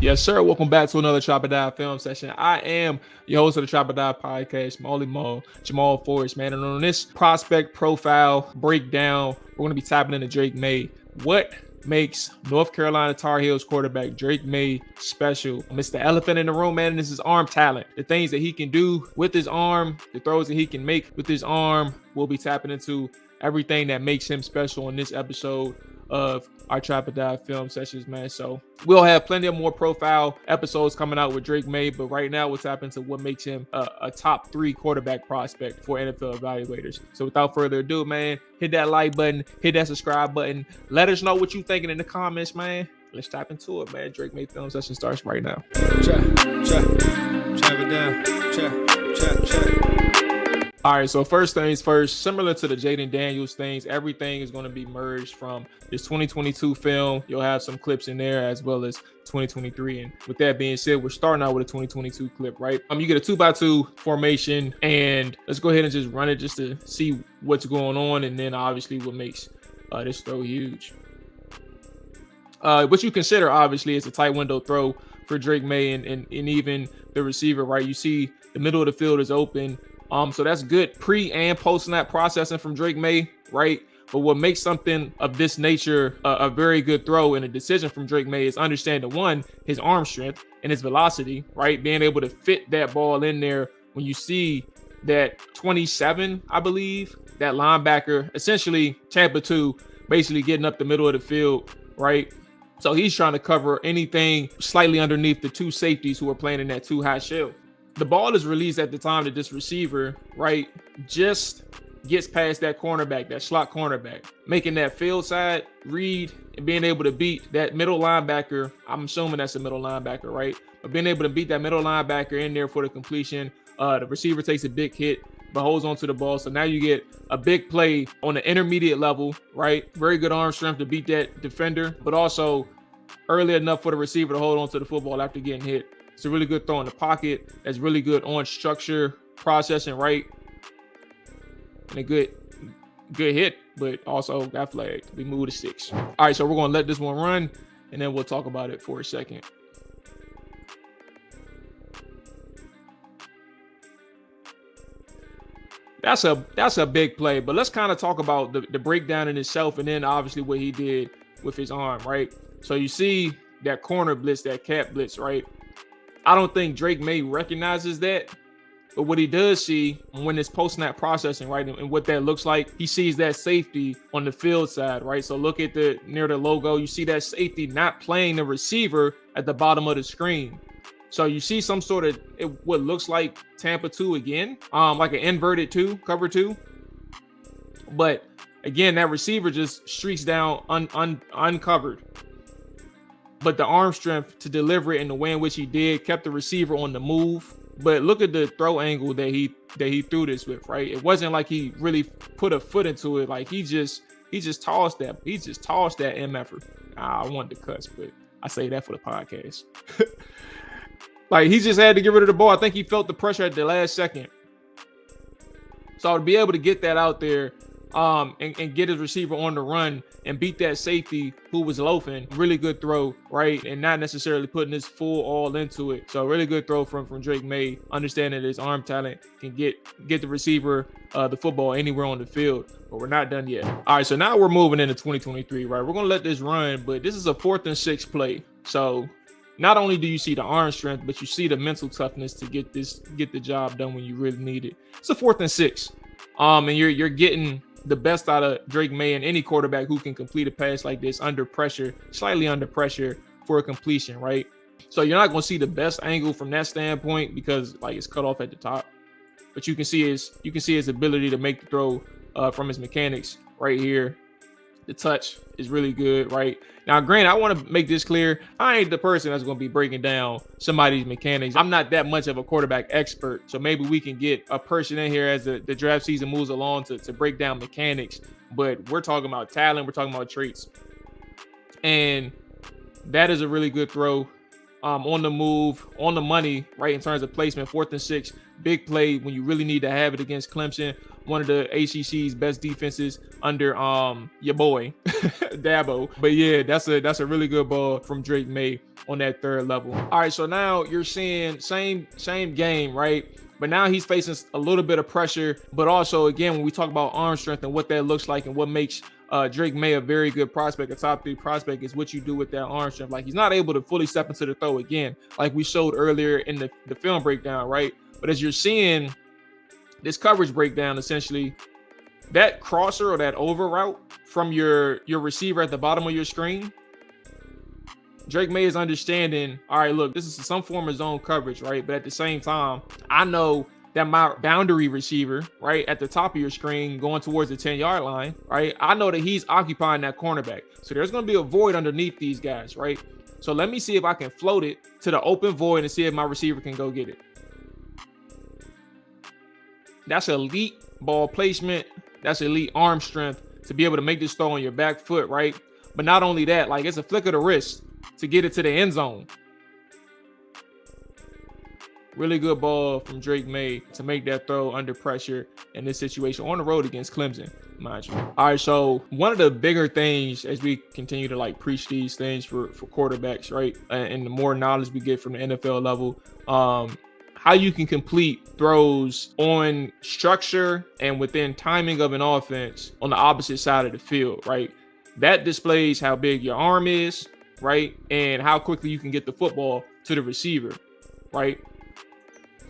Yes, sir. Welcome back to another Chop or Die film session. I am your host of the Chop or Die podcast, Mual, Jamal Forrest, man. And on this prospect profile breakdown, we're going to be tapping into Drake Maye. What makes North Carolina Tar Heels quarterback Drake Maye special? It's the elephant in the room, man, and this is arm talent. The things that he can do with his arm, the throws that he can make with his arm, we'll be tapping into everything that makes him special in this episode of our Chop or Die film sessions, man. So we'll have plenty of more profile episodes coming out with Drake Maye, but right now we'll tap into what makes him a top 3 quarterback prospect for NFL evaluators. So without further ado, man, hit that like button, hit that subscribe button. Let us know what you're thinking in the comments, man. Let's tap into it, man. Drake Maye film session starts right now. Chop it down. All right, so first things first, similar to the Jaden Daniels things, everything is going to be merged from this 2022 film. You'll have some clips in there as well as 2023. And with that being said, we're starting out with a 2022 clip, right? You get a 2x2 formation, and let's go ahead and just run it just to see what's going on, and then obviously what makes this throw huge. What you consider, obviously, is a tight window throw for Drake Maye and even the receiver, right? You see the middle of the field is open. So that's good pre and post snap processing from Drake Maye, right? But what makes something of this nature a very good throw and a decision from Drake Maye is understanding, one, his arm strength and his velocity, right? Being able to fit that ball in there when you see that 27, I believe, that linebacker, essentially Tampa 2, basically getting up the middle of the field, right? So he's trying to cover anything slightly underneath the 2 safeties who are playing in that 2 high shell. The ball is released at the time that this receiver, right, just gets past that cornerback, that slot cornerback, making that field side read and being able to beat that middle linebacker. I'm assuming that's a middle linebacker, right? But being able to beat that middle linebacker in there for the completion. The receiver takes a big hit, but holds onto the ball. So now you get a big play on the intermediate level, right? Very good arm strength to beat that defender, but also early enough for the receiver to hold onto the football after getting hit. It's a really good throw in the pocket. That's really good on structure, processing, right? And a good hit, but also got flagged. We move to 6. All right, so we're going to let this one run, and then we'll talk about it for a second. That's a big play, but let's kind of talk about the breakdown in itself, and then obviously what he did with his arm, right? So you see that corner blitz, that cap blitz, right? I don't think Drake Maye recognizes that, but what he does see when it's post-snap processing, right, and what that looks like, he sees that safety on the field side, right? So look at near the logo, you see that safety not playing the receiver at the bottom of the screen. So you see some sort of what looks like Tampa 2 again, like an inverted 2, cover 2. But again, that receiver just streaks down uncovered. But the arm strength to deliver it in the way in which he did kept the receiver on the move. But look at the throw angle that he threw this with, right? It wasn't like he really put a foot into it. Like he just tossed that. He just tossed that MF'er. I wanted to cuss, but I say that for the podcast. Like he just had to get rid of the ball. I think he felt the pressure at the last second. So to be able to get that out there, and get his receiver on the run and beat that safety who was loafing. Really good throw, right? And not necessarily putting his full all into it. So really good throw from Drake Maye, understanding that his arm talent can get the receiver the football anywhere on the field. But we're not done yet. All right, so now we're moving into 2023, right? We're going to let this run, but this is a 4th and 6 play. So not only do you see the arm strength, but you see the mental toughness to get the job done when you really need it. It's a 4th and 6. And you're getting the best out of Drake Maye and any quarterback who can complete a pass like this under pressure, slightly under pressure for a completion, right? So you're not going to see the best angle from that standpoint because like it's cut off at the top, but you can see his ability to make the throw from his mechanics right here. The touch is really good, right? Now, granted, I want to make this clear. I ain't the person that's going to be breaking down somebody's mechanics. I'm not that much of a quarterback expert. So maybe we can get a person in here as the draft season moves along to break down mechanics. But we're talking about talent. We're talking about traits. And that is a really good throw. On the move, on the money, right, in terms of placement. 4th and 6, big play when you really need to have it against Clemson. one of the ACC's best defenses under your boy Dabo. But yeah, that's a really good ball from Drake Maye on that third level. All right, so now you're seeing same game, right? But now he's facing a little bit of pressure. But also, again, when we talk about arm strength and what that looks like and what makes Drake Maye a very good prospect, a top 3 prospect, is what you do with that arm strength. Like, he's not able to fully step into the throw again, like we showed earlier in the film breakdown, right? But as you're seeing this coverage breakdown, essentially, that crosser or that over route from your receiver at the bottom of your screen, Drake Maye is understanding, all right, look, this is some form of zone coverage, right? But at the same time, I know that my boundary receiver, right, at the top of your screen going towards the 10-yard line, right, I know that he's occupying that cornerback. So there's going to be a void underneath these guys, right? So let me see if I can float it to the open void and see if my receiver can go get it. That's elite ball placement. That's elite arm strength to be able to make this throw on your back foot, right? But not only that, like, it's a flick of the wrist to get it to the end zone. Really good ball from Drake Maye to make that throw under pressure in this situation on the road against Clemson, mind you. All right, so one of the bigger things as we continue to like preach these things for quarterbacks, right? And the more knowledge we get from the NFL level, how you can complete throws on structure and within timing of an offense on the opposite side of the field, right? That displays how big your arm is, right? And how quickly you can get the football to the receiver, right?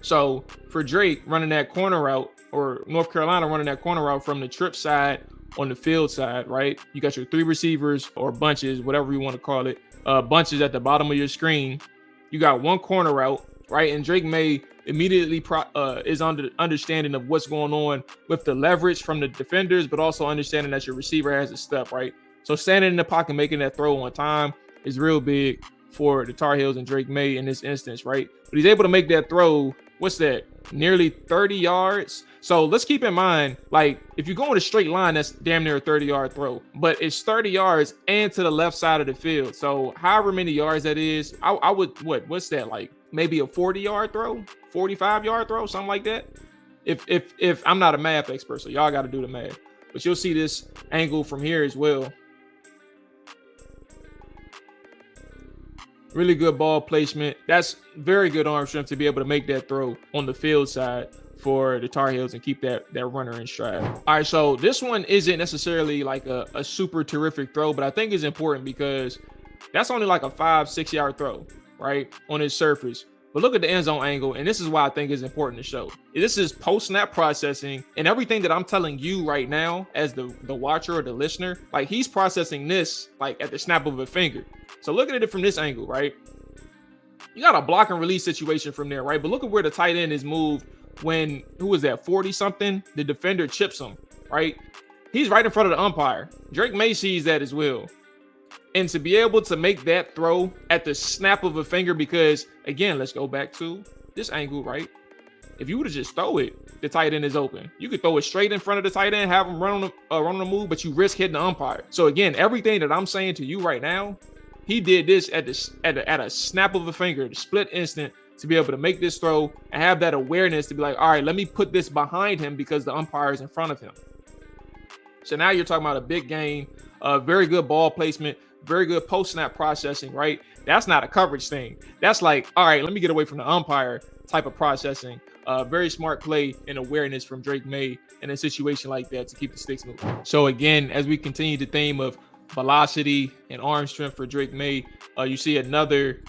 So for Drake running that corner route, or North Carolina running that corner route from the trip side on the field side, right? You got your 3 receivers or bunches, whatever you want to call it, bunches at the bottom of your screen. You got 1 corner route, right? And Drake Maye immediately is under understanding of what's going on with the leverage from the defenders, but also understanding that your receiver has a step, right? So standing in the pocket, making that throw on time is real big for the Tar Heels and Drake Maye in this instance, right? But he's able to make that throw. What's that? Nearly 30 yards. So let's keep in mind, like, if you go in a straight line, that's damn near a 30-yard throw. But it's 30 yards and to the left side of the field. So however many yards that is, I would, what's that, like maybe a 40-yard throw, 45-yard throw, something like that. If I'm not a math expert, so y'all got to do the math. But you'll see this angle from here as well. Really good ball placement. That's very good arm strength to be able to make that throw on the field side for the Tar Heels and keep that runner in stride. All right, so this one isn't necessarily like a super terrific throw, but I think it's important because that's only like a 5-6 yard throw, right, on its surface. But look at the end zone angle, and this is why I think it's important to show. This is post-snap processing, and everything that I'm telling you right now as the watcher or the listener, like, he's processing this like at the snap of a finger. So look at it from this angle, right? You got a block and release situation from there, right? But look at where the tight end is moved when, who was that, 40-something? The defender chips him, right? He's right in front of the umpire. Drake Maye sees that as well. And to be able to make that throw at the snap of a finger, because, again, let's go back to this angle, right? If you were to just throw it, the tight end is open. You could throw it straight in front of the tight end, have him run on the move, but you risk hitting the umpire. So, again, everything that I'm saying to you right now, he did this at a snap of a finger, the split instant, to be able to make this throw and have that awareness to be like, all right, let me put this behind him because the umpire is in front of him. So now you're talking about a big gain, very good ball placement, very good post-snap processing, right? That's not a coverage thing. That's like, all right, let me get away from the umpire type of processing. Very smart play and awareness from Drake Maye in a situation like that to keep the sticks moving. So again, as we continue the theme of velocity and arm strength for Drake Maye, you see another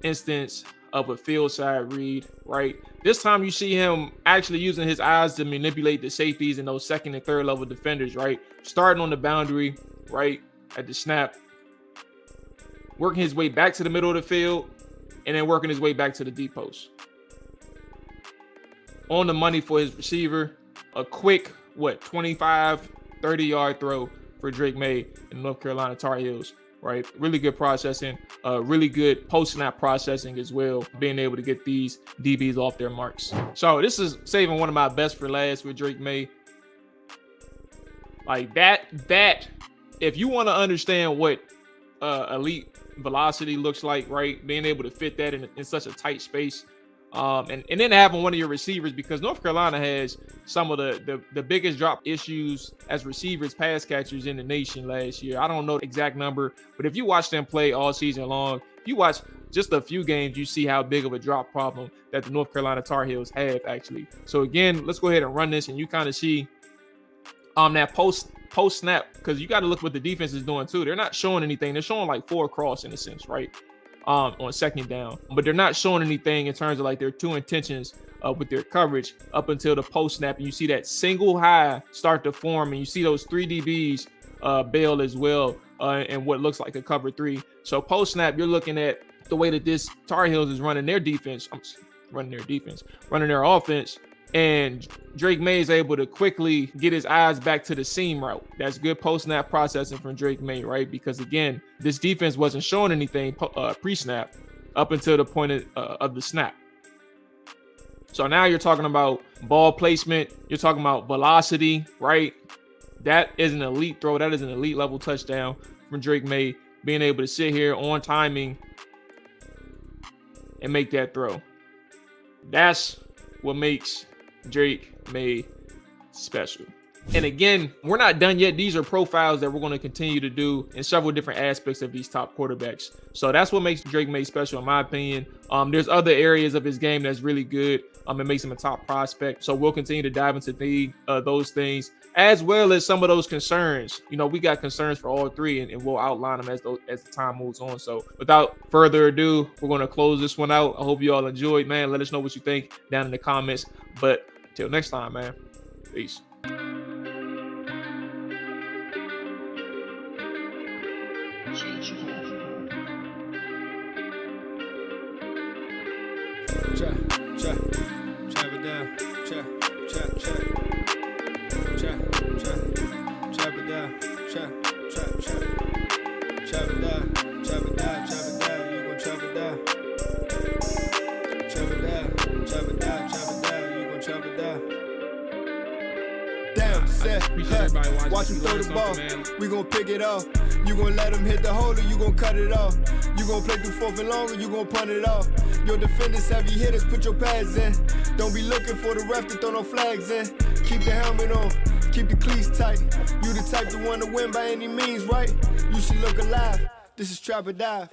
instance of a field side read, right? This time you see him actually using his eyes to manipulate the safeties and those second and third level defenders, right? Starting on the boundary, right, at the snap, working his way back to the middle of the field, and then working his way back to the deep post. On the money for his receiver, a quick, 25, 30-yard throw for Drake Maye and North Carolina Tar Heels, right? Really good processing, really good post-snap processing as well, being able to get these DBs off their marks. So this is saving one of my best for last with Drake Maye. Like that, if you want to understand what elite velocity looks like, right? Being able to fit that in such a tight space, And then having one of your receivers, because North Carolina has some of the biggest drop issues as receivers, pass catchers in the nation last year. I don't know the exact number, but if you watch them play all season long, if you watch just a few games, you see how big of a drop problem that the North Carolina Tar Heels have actually. So again, let's go ahead and run this, and you kind of see that post snap, because you got to look what the defense is doing too. They're not showing anything. They're showing like 4 cross in a sense, right? On second down, but they're not showing anything in terms of like their 2 intentions with their coverage up until the post snap. And you see that single high start to form, and you see those 3 DBs bail as well in what looks like a cover 3. So post snap, you're looking at the way that this Tar Heels is running their defense, running their offense. And Drake Maye is able to quickly get his eyes back to the seam route. That's good post-snap processing from Drake Maye, right? Because again, this defense wasn't showing anything pre-snap up until the point of the snap. So now you're talking about ball placement. You're talking about velocity, right? That is an elite throw. That is an elite level touchdown from Drake Maye, being able to sit here on timing and make that throw. That's what makes Drake Maye special. And again, we're not done yet. These are profiles that we're going to continue to do in several different aspects of these top quarterbacks. So that's what makes Drake Maye special, in my opinion. There's other areas of his game that's really good. It makes him a top prospect. So we'll continue to dive into those things, as well as some of those concerns. You know, we got concerns for all 3, and we'll outline them as the time moves on. So without further ado, we're going to close this one out. I hope you all enjoyed, man. Let us know what you think down in the comments. But until next time, man. Peace. Watch him throw the ball. We gon' pick it off. You gon' let him hit the hole, or you gon' cut it off. You gon' play through 4th and long, or you gon' punt it off. Your defenders, heavy hitters, put your pads in. Don't be looking for the ref to throw no flags in. Keep the helmet on, keep the cleats tight. You the type to want to win by any means, right? You should look alive. This is Trap or Dive.